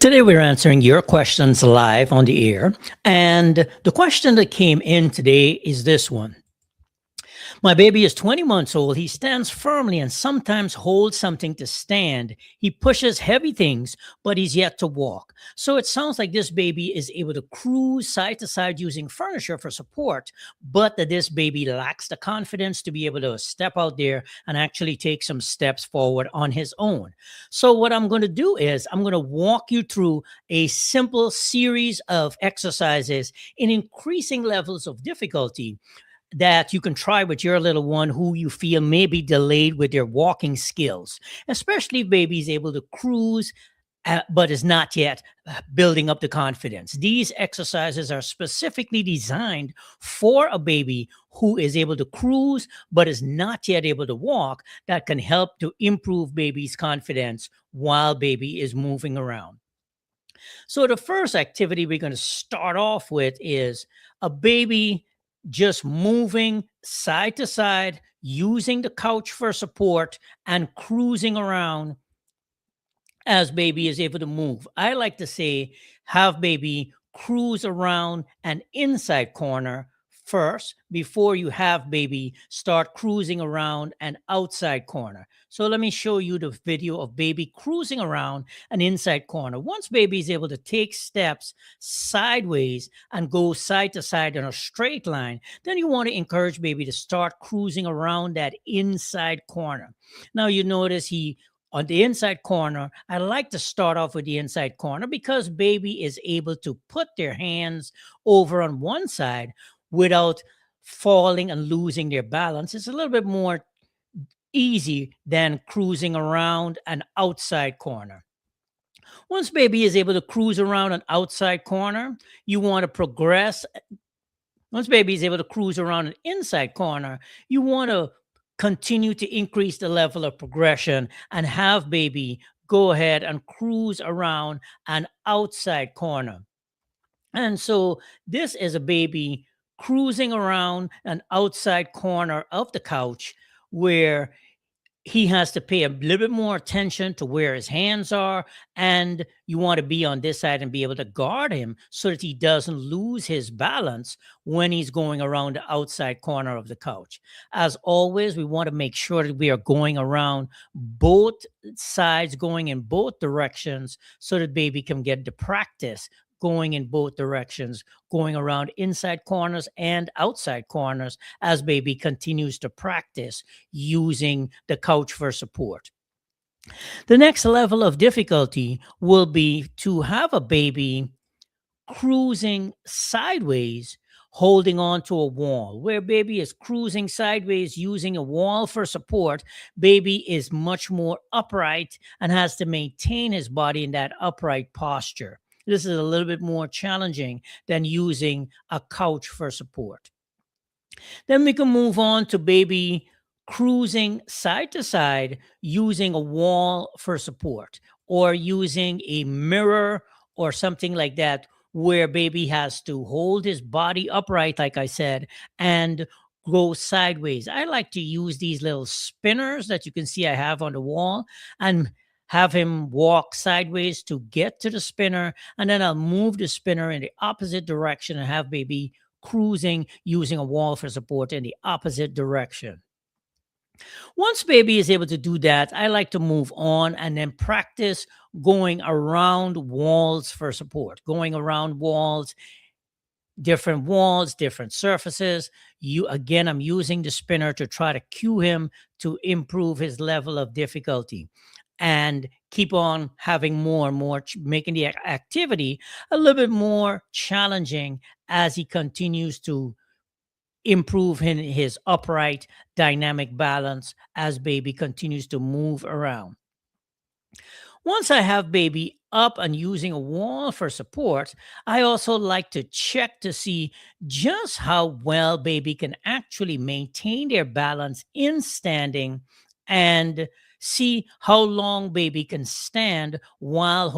Today, we're answering your questions live on the air. And the question that came in today is this one. My baby is 20 months old. He stands firmly and sometimes holds something to stand. He pushes heavy things, but he's yet to walk. So it sounds like this baby is able to cruise side to side using furniture for support, but that this baby lacks the confidence to be able to step out there and actually take some steps forward on his own. So what I'm going to do is I'm going to walk you through a simple series of exercises in increasing levels of difficulty that you can try with your little one who you feel may be delayed with their walking skills, especially if baby is able to cruise, but is not yet building up the confidence. These exercises are specifically designed for a baby who is able to cruise, but is not yet able to walk, that can help to improve baby's confidence while baby is moving around. So the first activity we're going to start off with is a baby just moving side to side, using the couch for support and cruising around as baby is able to move. I like to say, have baby cruise around an inside corner first before you have baby start cruising around an outside corner. So let me show you the video of baby cruising around an inside corner. Once baby is able to take steps sideways and go side to side in a straight line, then you want to encourage baby to start cruising around that inside corner. Now you notice on the inside corner, I like to start off with the inside corner because baby is able to put their hands over on one side without falling and losing their balance. It's a little bit more easy than cruising around an outside corner. Once baby is able to cruise around an outside corner, you want to progress. Once baby is able to cruise around an inside corner, you want to continue to increase the level of progression and have baby go ahead and cruise around an outside corner. And so this is a baby cruising around an outside corner of the couch where he has to pay a little bit more attention to where his hands are, and you want to be on this side and be able to guard him so that he doesn't lose his balance when he's going around the outside corner of the couch. As always, we want to make sure that we are going around both sides, going in both directions, so that baby can get the practice going in both directions, going around inside corners and outside corners as baby continues to practice using the couch for support. The next level of difficulty will be to have a baby cruising sideways, holding on to a wall. Where baby is cruising sideways using a wall for support, baby is much more upright and has to maintain his body in that upright posture. This is a little bit more challenging than using a couch for support. Then we can move on to baby cruising side to side using a wall for support, or using a mirror or something like that, where baby has to hold his body upright, like I said, and go sideways. I like to use these little spinners that you can see I have on the wall and have him walk sideways to get to the spinner, and then I'll move the spinner in the opposite direction and have baby cruising using a wall for support in the opposite direction. Once baby is able to do that, I like to move on and then practice going around walls for support, going around walls, different surfaces. I'm using the spinner to try to cue him to improve his level of difficulty, and keep on having more and more, making the activity a little bit more challenging as he continues to improve in his upright dynamic balance as baby continues to move around. Once I have baby up and using a wall for support, I also like to check to see just how well baby can actually maintain their balance in standing and see how long baby can stand without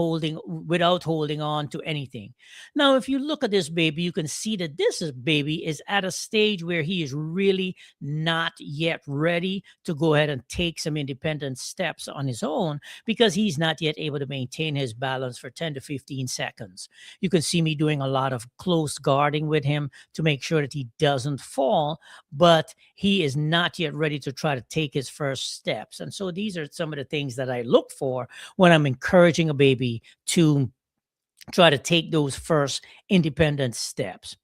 holding on to anything. Now, if you look at this baby, you can see that baby is at a stage where he is really not yet ready to go ahead and take some independent steps on his own, because he's not yet able to maintain his balance for 10 to 15 seconds. You can see me doing a lot of close guarding with him to make sure that he doesn't fall, but he is not yet ready to try to take his first steps. And so these are some of the things that I look for when I'm encouraging a baby to try to take those first independent steps.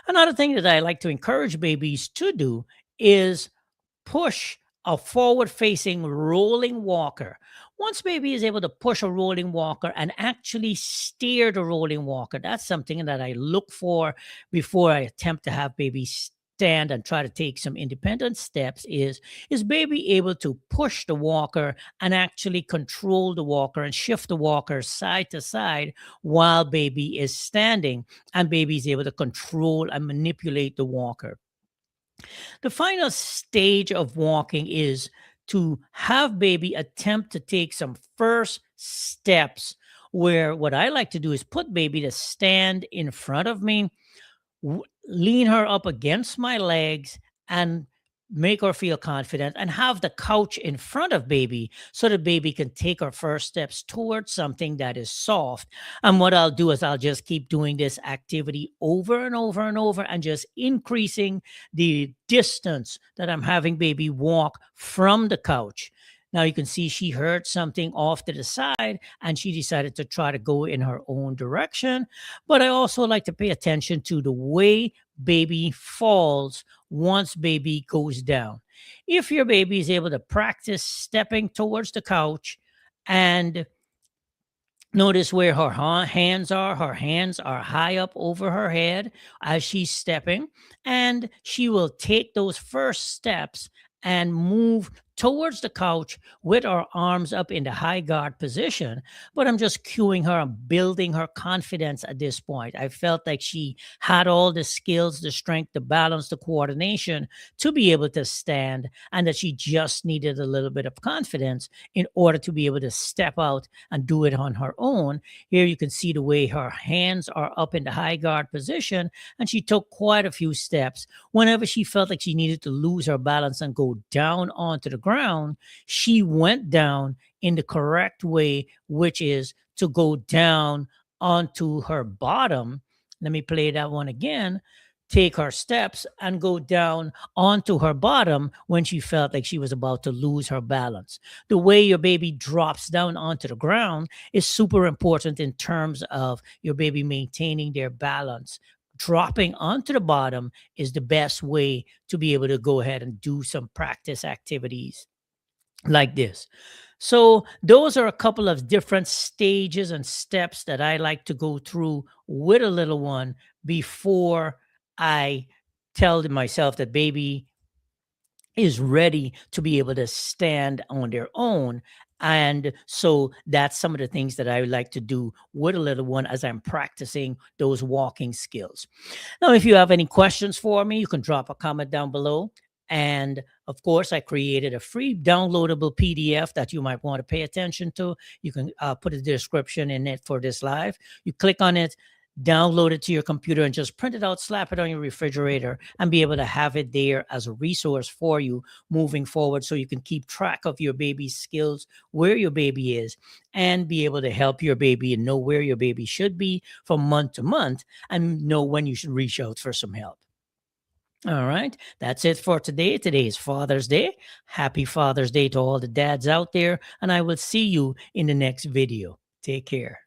Another thing that I like to encourage babies to do is push a forward facing rolling walker. Once baby is able to push a rolling walker and actually steer the rolling walker, that's something that I look for before I attempt to have baby stand and try to take some independent steps. Is baby able to push the walker and actually control the walker and shift the walker side to side while baby is standing, and baby is able to control and manipulate the walker. The final stage of walking is to have baby attempt to take some first steps, where what I like to do is put baby to stand in front of me, lean her up against my legs, and make her feel confident, and have the couch in front of baby so that baby can take her first steps towards something that is soft. And what I'll do is I'll just keep doing this activity over and over and over, and just increasing the distance that I'm having baby walk from the couch. Now you can see she heard something off to the side and she decided to try to go in her own direction. But I also like to pay attention to the way baby falls once baby goes down. If your baby is able to practice stepping towards the couch and notice where her hands are high up over her head as she's stepping, and she will take those first steps and move towards the couch with her arms up in the high guard position. But I'm just cueing her and building her confidence at this point. I felt like she had all the skills, the strength, the balance, the coordination to be able to stand, and that she just needed a little bit of confidence in order to be able to step out and do it on her own. Here you can see the way her hands are up in the high guard position, and she took quite a few steps. Whenever she felt like she needed to lose her balance and go down onto the ground, she went down in the correct way, which is to go down onto her bottom. Let me play that one again. Take her steps and go down onto her bottom when she felt like she was about to lose her balance. The way your baby drops down onto the ground is super important in terms of your baby maintaining their balance. Dropping onto the bottom is the best way to be able to go ahead and do some practice activities like this. So those are a couple of different stages and steps that I like to go through with a little one before I tell myself that baby is ready to be able to stand on their own. And so that's some of the things that I like to do with a little one as I'm practicing those walking skills. Now, if you have any questions for me, you can drop a comment down below. And of course, I created a free downloadable PDF that you might want to pay attention to. You can put a description in it for this live. You click on it, download it to your computer, and just print it out, slap it on your refrigerator, and be able to have it there as a resource for you moving forward, so you can keep track of your baby's skills, where your baby is, and be able to help your baby and know where your baby should be from month to month, and know when you should reach out for some help. All right, that's it for today. Today is Father's Day. Happy Father's Day to all the dads out there, and I will see you in the next video. Take care.